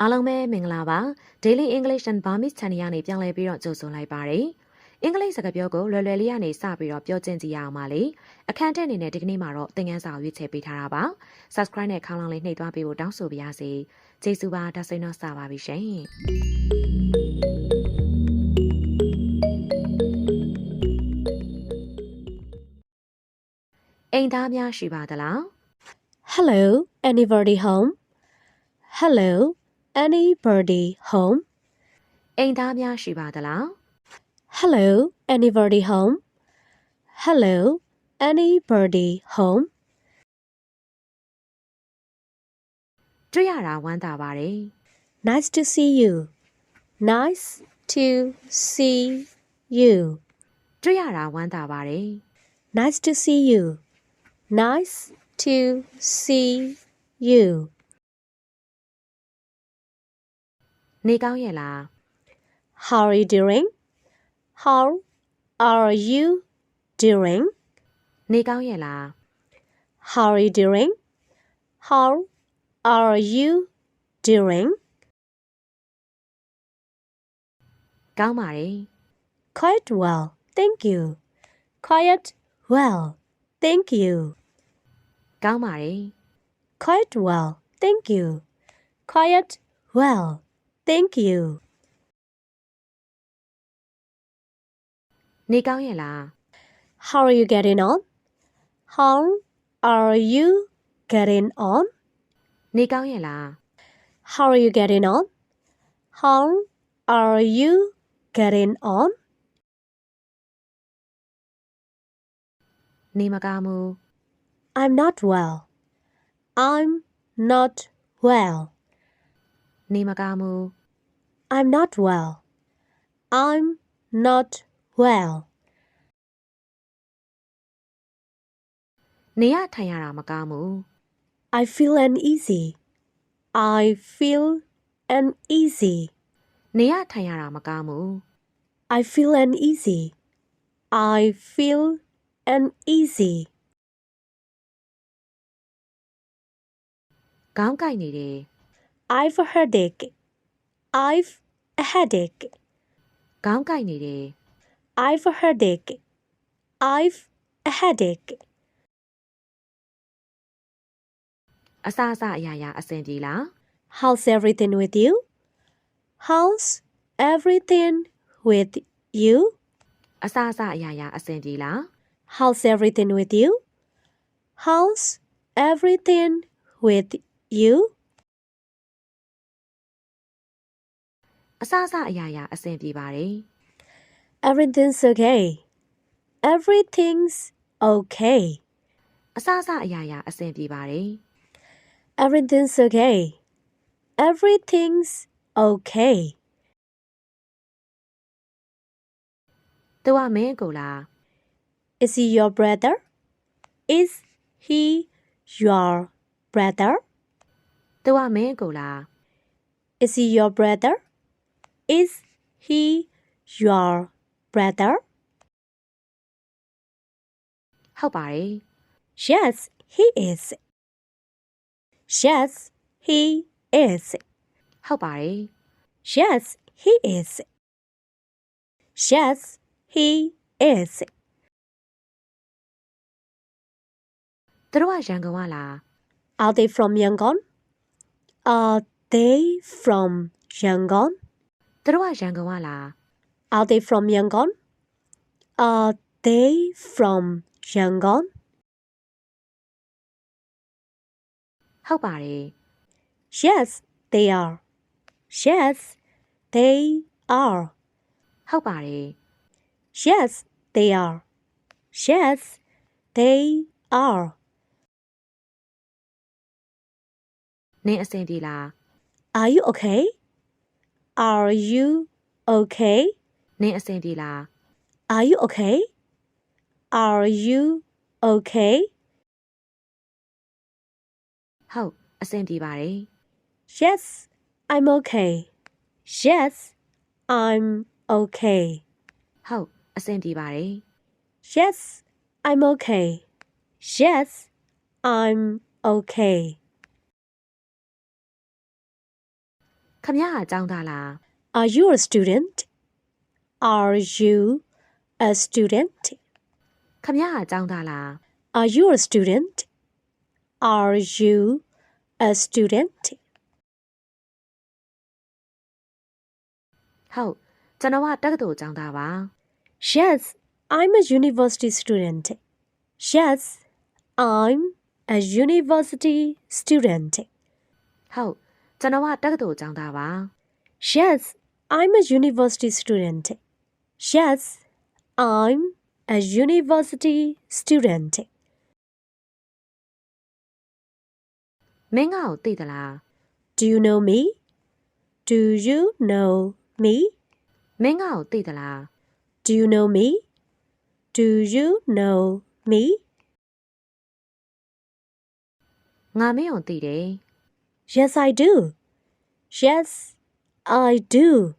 အားလုံးပဲမင်္ဂလာပါ Daily English and Burmese Channel ကနေပြောင်းလဲပြီးတော့ကြိုဆိုလိုက်ပါတယ်အင်္ဂလိပ်စကားပြောကိုလွယ်လွယ်လေးကနေစပြီးတော့ပြောကျင့်ကြည့်ရအောင်ပါလေအခန်းတက်အနေနဲ့ဒီကနေ့မှာတော့သင်ခန်းစာကိုရွေးချယ်ပေးထားတာပါ Subscribe နဲ့ခေါင်းလောင်းလေးနှိပ်သွားပေးဖို့တောင်းဆိုပါရစေကျေးဇူးပါဒါဆိုရင်တော့စပါပြီရှင်အိမ်သားများရှိပါသလား Hello, anybody home? Hello, anybody home? အိမ်သားများရှိပါသလား Hello, anybody home? Hello, anybody home? တွေ့ရတာဝမ်းသာပါတယ် Nice to see you. Nice to see you. တွေ့ရတာဝမ်းသာပါတယ် Nice to see you. Nice to see you. နေကောင်းရဲ့လား How are you doing? How are you doing? နေကောင်းရဲ့လား How are you doing? How are you doing? ကောင်းပါတယ် Quite well, thank you. Quite well, thank you. ကောင်းပါတယ် Quite well, thank you. Quite well, thank you. နေကောင်းရဲ့လား How are you getting on? How are you getting on? နေကောင်းရဲ့လား How are you getting on? How are you getting on? နေမကောင်းဘူး I'm not well. I'm not well. နေမကောင်းဘူး I'm not well. I'm not well. နေရထိုင်ရတာမကောင်းဘူး I feel uneasy. I feel uneasy. နေရထိုင်ရတာမကောင်းဘူး I feel uneasy. I feel uneasy. ခေါင်းကိုက်နေတယ် I've a headache. I've a headache. ခေါင်းကိုက်နေတယ် I've a headache. I've a headache. အစအစအရာရာအဆင်ပြေလား How's everything with you? How's everything with you? အစအစအရာရာအဆင်ပြေလား How's everything with you? How's everything with you? အစအစအရာရာအဆင်ပြေပါတယ် Everything's okay. Everything's okay. အစအစအရာရာအဆင်ပြေပါတယ် Everything's okay. Everything's okay. သူကမင်းအကိုလား Is he your brother? Is he your brother? သူကမင်းအကိုလား Is he your brother? Is he your brother? ဟုတ်ပါတယ် Yes, he is. Yes, he is. ဟုတ်ပါတယ် Yes, he is. Yes, he is. သူတို့ကရန်ကုန်ကလား Are they from Yangon? Are they from Yangon? သူတို့ကရန်ကုန်ကလား Are they from Yangon? Are they from Yangon? ဟုတ်ပါတယ် Yes, they are. Yes, they are. ဟုတ်ပါတယ် Yes, they are. Yes, they are. နင်းအဆင်ပြေလား Are you okay? Are you okay? နင်းအဆင်ပြေလား Are you okay? Are you okay? ဟုတ်အဆင်ပြေပါတယ် Yes, I'm okay. Yes, I'm okay. ဟုတ်အဆင်ပြေပါတယ် Yes, I'm okay. Yes, I'm okay. ခမရအကြောင်းသားလား Are you a student? Are you a student? ခမရအကြောင်းသားလား Are you a student? Are you a student? ဟုတ်ကျွန်တော်ကတက္ကသိုလ်အကြောင်းသားပါ Yes, I'm a university student. Yes, I'm a university student. ဟုတ်ကျွန်တော်ကတက္ကသိုလ်အကြောင်းသားပါ Yes, I'm a university student. Yes, I'm a university student. မင်းငါ့ကိုသိသလား Do you know me? Do you know me? မင်းငါ့ကိုသိသလား Do you know me? Do you know me? ငါမင်းကိုသိတယ် Yes, I do. Yes, I do.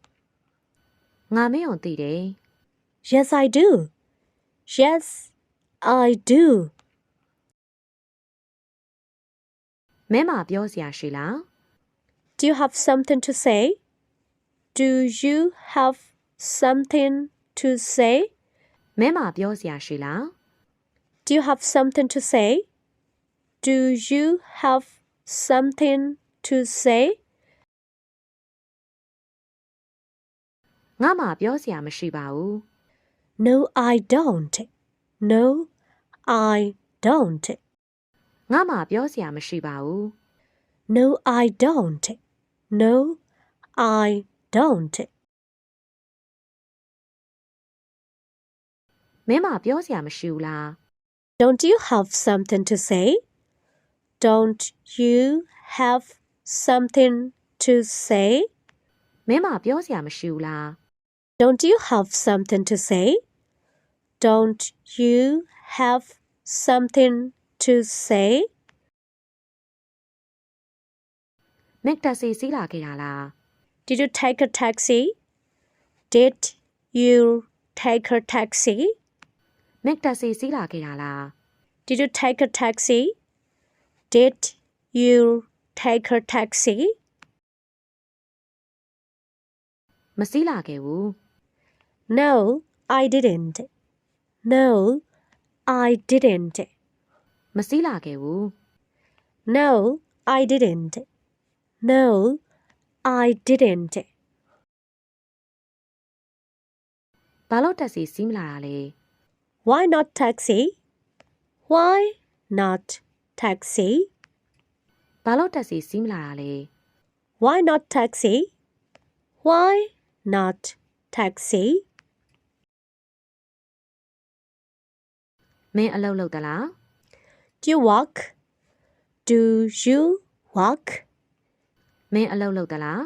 ငါမင်းကိုသိတယ် Yes, I do. Yes, I do. မင်းမပြောစရာရှိလား Do you have something to say? Do you have something to say? မင်းမပြောစရာရှိလား Do you have something to say? Do you have something to say? ငါမှပြောစရာမရှိပါဘူး No, I don't. No, I don't. ငါမှပြောစရာမရှိပါဘူး No, I don't. No, I don't. မင်းမပြောစရာမရှိဘူးလား Don't you have something to say? Don't you have something to say? မင်းမပြောစရာမရှိဘူးလား Don't you have something to say? Don't you have something to say? မင်းတက်စီစီးလာခဲ့တာလား Did you take a taxi? Did you take a taxi? မင်းတက်စီစီးလာခဲ့တာလား Did you take a taxi? Did you take a taxi? မစီးလာခဲ့ဘူး No, I didn't. No, I didn't. မစီးလာခဲ့ဘူး No, I didn't. No, I didn't. ဘာလို့တက်စီစီးမလာတာလဲ Why not taxi? Why not taxi? ဘာလို့တက်စီစီးမလာတာလဲ Why not taxi? Why not taxi? မင်းအလုပ်လုပ်သလား Do you walk? Do you walk? မင်းအလုပ်လုပ်သလား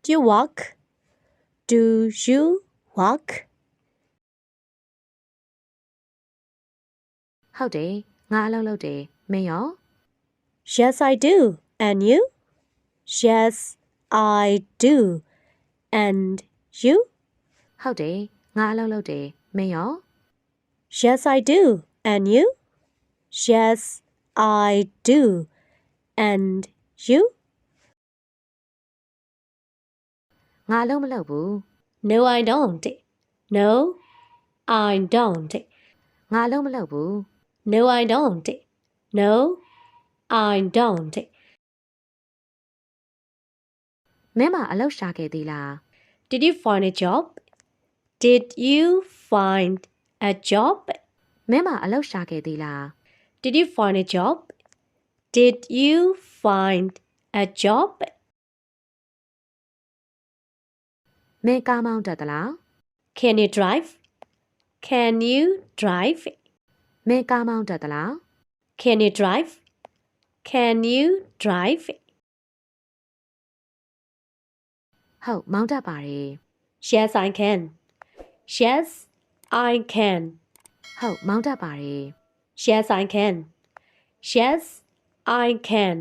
Do you walk? Do you walk? ဟုတ်တယ်ငါအလုပ်လုပ်တယ်မင်းရော Yes, I do. And you? Yes, I do. And you? ဟုတ်တယ်ငါအလုပ်လုပ်တယ်မင်းရော Yes, I do. And you? Yes, I do. And you? ငါအလုပ်မလုပ်ဘူး No, I don't. No, I don't. ငါအလုပ်မလုပ်ဘူး No, I don't. No, I don't. မင်းမအလုပ်ရှာခဲ့သေးလား Did you find a job? Did you find a job? မင်းမအလုပ်ရှာခဲ့သေးလား Did you find a job? Did you find a job? မင်းကားမောင်းတတ်သလား Can you drive? Can you drive? မင်းကားမောင်းတတ်သလား Can you drive? Can you drive? ဟုတ်မောင်းတတ်ပါတယ် Yes, I can. Yes, I can. ဟုတ်မောင်းတတ်ပါတယ် Yes, I can. Yes, I can.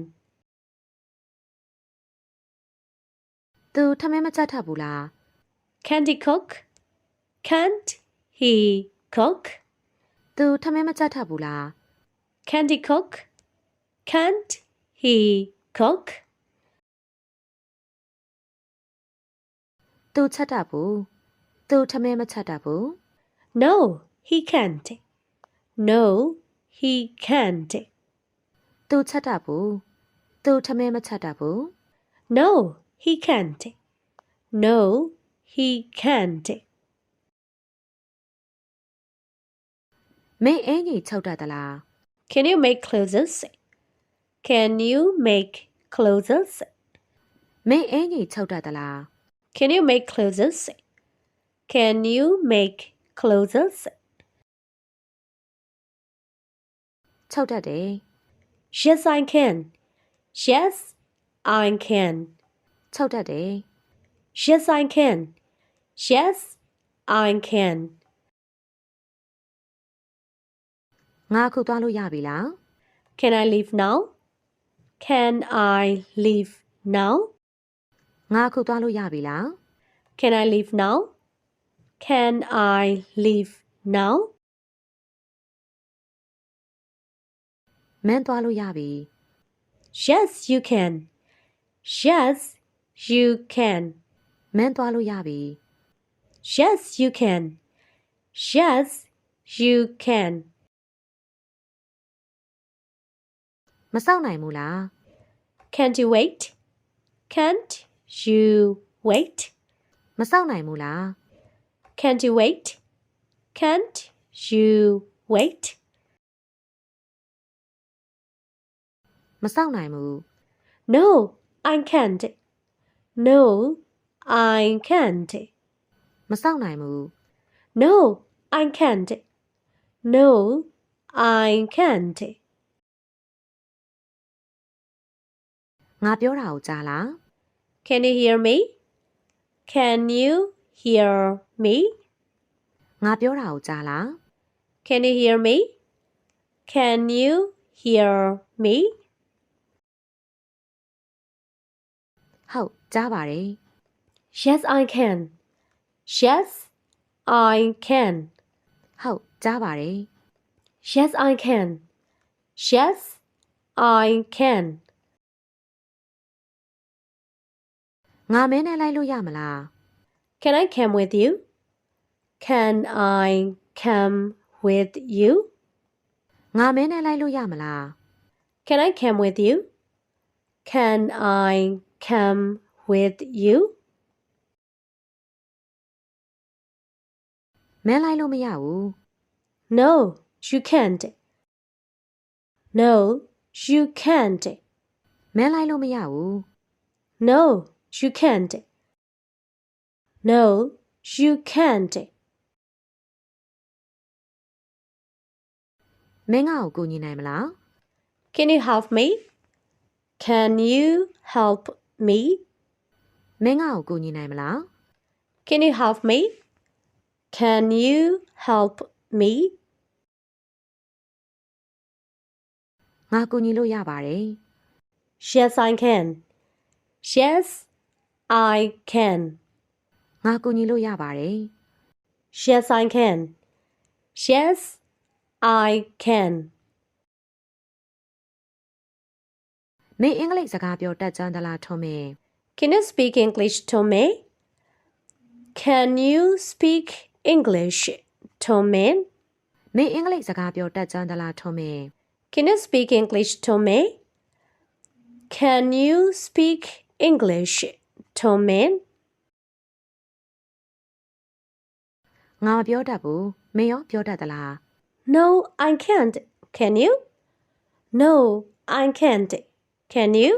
သူထမင်းမချက်ထပ်ဘူးလား Can't he cook? Can't he cook? သူထမင်းမချက်ထပ်ဘူးလား Can't he cook? Can't he cook? သူချက်တတ်ဘူးသူထမင်းမချက်တတ်ဘူး No, he can't. No, he can't. သူချက်တတ်ဘူးသူထမင်းမချက်တတ်ဘူး No, he can't. No, he can't. မင်းအင်ကြီးချုပ်တတ်သလား Can you make clothes? Can you make clothes? မင်းအင်ကြီးချုပ်တတ်သလား Can you make clothes? Can you make clothes? ချုပ်တတ်တယ် Yes, I can. Yes, I can. ချုပ်တတ်တယ် Yes, I can. Yes, I can. ငါအခုသွားလို့ရပြီလား Can I leave now? Can I leave now? ငါအခုသွားလို့ရပြီလား Can I leave now? Can I leave now? မင်းသွားလို့ရပြီ Yes, you can. Yes, you can. မင်းသွားလို့ရပြီ Yes, you can. Yes, you can. မစောင့်နိုင်ဘူးလား Can't you wait? Can't you wait? မစောင့်နိုင်ဘူးလား Can't you wait? Can't you wait? မစောင့်နိုင်ဘူး No, I can't. No, I can't. မစောင့်နိုင်ဘူး No, I can't. No, I can't. ငါပြောတာကိုကြားလား Can you hear me? Can you hear me? ငါပြောတာကိုကြားလား Can you hear me? Can you hear me? ဟုတ်ကြားပါတယ် Yes, I can. Yes, I can. ဟုတ်ကြားပါတယ် Yes, I can. Yes, I can. ငါမင်းနဲ့လိုက်လို့ရမလား Can I come with you? Can I come with you? ငါမင်းနဲ့လိုက်လို့ရမလား Can I come with you? Can I come with you? မင်းလိုက်လို့မရဘူး No, you can't. No, you can't. မင်းလိုက်လို့မရဘူး No, you can't. No, you can't. မင်းငါ့ကိုကူညီနိုင်မလား Can you help me? Can you help me? မင်းငါ့ကိုကူညီနိုင်မလား Can you help me? Can you help me? ငါကူညီလို့ရပါတယ် Yes, I can. Yes, I can. ငါကူညီလို့ရပါတယ် Yes, I can. Yes, I can. မင်းအင်္ဂလိပ်စကားပြောတတ်ကြသလားထွန်းမင်း Can you speak English to me? Can you speak English to me? မင်းအင်္ဂလိပ်စကားပြောတတ်ကြသလားထွန်းမင်း Can you speak English to me? Can you speak English to me? ငါမပြောတတ်ဘူးမင်းရောပြောတတ်သလား No, I can't. Can you? No, I can't. Can you?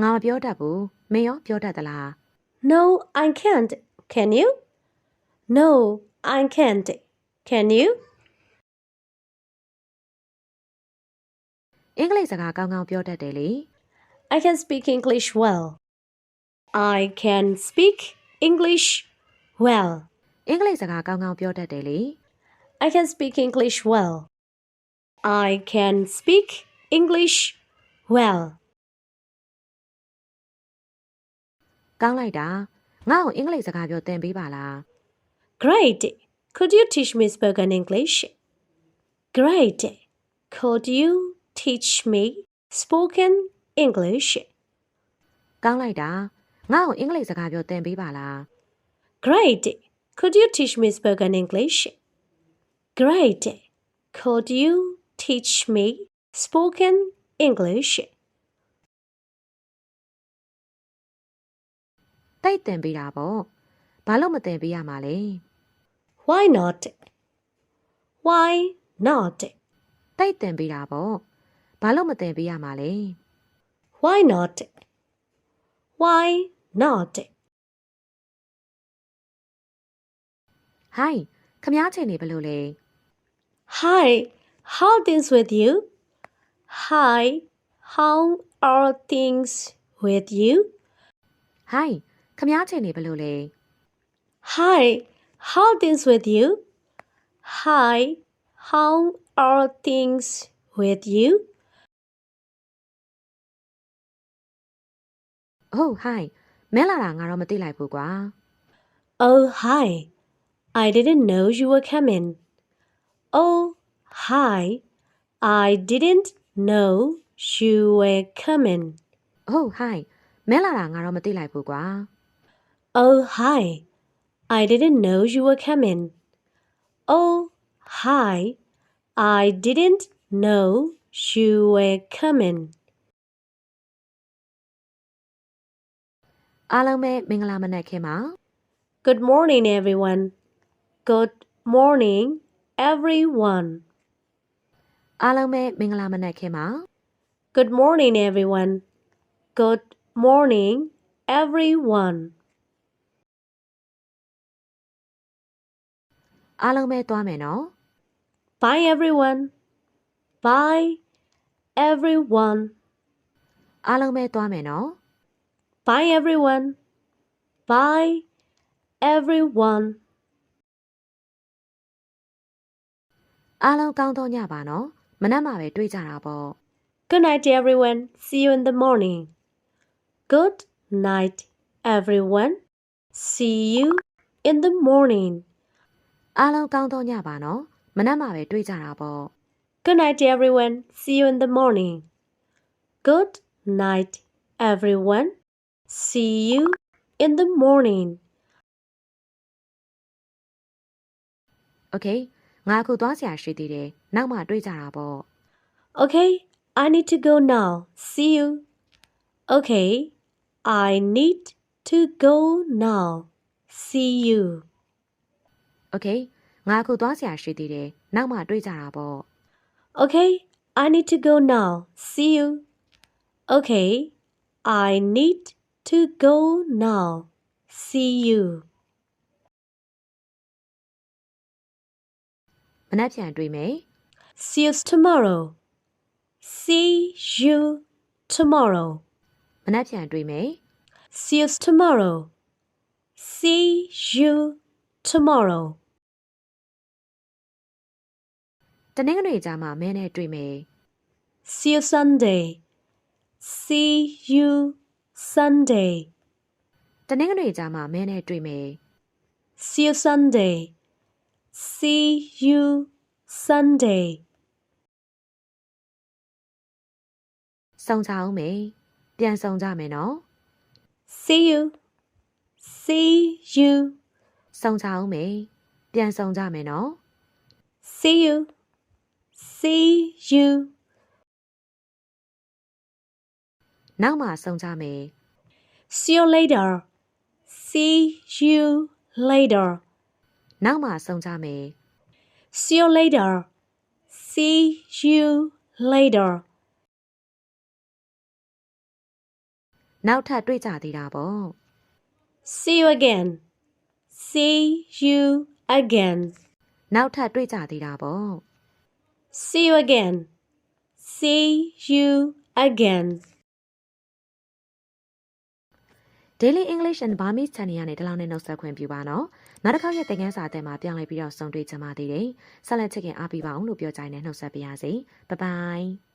ငါမပြောတတ်ဘူးမင်းရောပြောတတ်သလား No, I can't. Can you? No, I can't. Can you? အင်္ဂလိပ်စကားကောင်းကောင်းပြောတတ်တယ်လေ I can speak English well. I can speak English well. အင်္ဂလိပ်စကားကောင်းကောင်းပြောတတ်တယ်လေ I can speak English well. I can speak English well. ကောင်းလိုက်တာငါ့ကိုအင်္ဂလိပ်စကားပြောသင်ပေးပါလား Great. Could you teach me spoken English? Great. Could you teach me spoken English? ကောင်းလိုက်တာငါ့ကိုအင်္ဂလိပ်စကားပြောသင်ပေးပါလား Great. Could you teach me spoken English? Great. Could you teach me spoken English? တိတ်တင်ပေးတာပေါ့ဘာလို့မတင်ပေးရမှာလဲ Why not? Why not? တိတ်တင်ပေးတာပေါ့ဘာလို့မတင်ပေးရမှာလဲ Why not? Why not? Hi ခမားချိန်နေဘယ်လိုလဲ Hi, how things with you? Hi, how are things with you? Hi ခမားချိန်နေဘယ်လိုလဲ Hi, how things with you? Hi, how are things with you? Oh hi မဲလာတာငါတော့မသိလိုက်ဘူးကွာ Oh, hi. I didn't know you were coming. Oh, hi. I didn't know you were coming. Oh hi မဲလာတာငါတော့မသိလိုက်ဘူးကွာ Oh, hi. I didn't know you were coming. Oh, hi. I didn't know you were coming. အားလုံးပဲမင်္ဂလာမနက်ခင်းပါ Good morning, everyone. Good morning, everyone. အားလုံးပဲမင်္ဂလာမနက်ခင်းပါ Good morning, everyone. Good morning, everyone. အားလုံးပဲသွားမယ်နော် Bye, everyone. Bye, everyone. အားလုံးပဲသွားမယ်နော် Bye, everyone. Bye, everyone. အားလုံးကောင်းသောညပါနော်မနက်မှပဲတွေ့ကြတာပေါ့ Good night, everyone. See you in the morning. Good night, everyone. See you in the morning. အားလုံးကောင်းသောညပါနော်မနက်မှပဲတွေ့ကြတာပေါ့ Good night, everyone. See you in the morning. Good night, everyone. See you in the morning. Okay ငါအခုသွားစရာရှိသေးတယ်နောက်မှတွေ့ကြတာပေါ့ Okay, I need to go now. See you. Okay, I need to go now. See you. Okay ငါအခုသွားစရာရှိသေးတယ်နောက်မှတွေ့ကြတာပေါ့ Okay, I need to go now. See you. Okay, I need to go now. See you. မနက်ဖြန်တွေ့မယ် See you tomorrow. See you tomorrow. မနက်ဖြန်တွေ့မယ် See you tomorrow. See you tomorrow. တနင်္ဂနွေကြာမှမင်းနဲ့တွေ့မယ် See you Sunday. See you Sunday. တနင်္ဂနွေကြာမှမင်းနဲ့တွေ့မယ် See you Sunday. See you Sunday. စုံကြအောင်မယ်ပြန်စုံကြမယ်နော် See you. See you. စုံကြအောင်မယ်ပြန်စုံကြမယ်နော် See you. See you. နောက်မှစုံကြမယ် See you later. See you later. နောက်မှစုံကြမယ် See you later. See you later. နောက်ထပ်တွေ့ကြသေးတာပေါ့ See you again. See you again. နောက်ထပ်တွေ့ကြသေးတာပေါ့ See you again. See you again. Daily English and Burmese Channel ကနေဒီလောက်နဲ့နှုတ်ဆက်ခွင့်ပြုပါနော်နောက်တစ်ခေါက်ရဲ့သင်ခန်းစာအသစ်မှာပြန်လည်ပြီးတော့ဆုံတွေ့ကြပါသေးတယ်ဆက်လက်ချစ်ခင်အားပေးပါအောင်လို့ပြောကြရင်နှုတ်ဆက်ပါရစေ Bye bye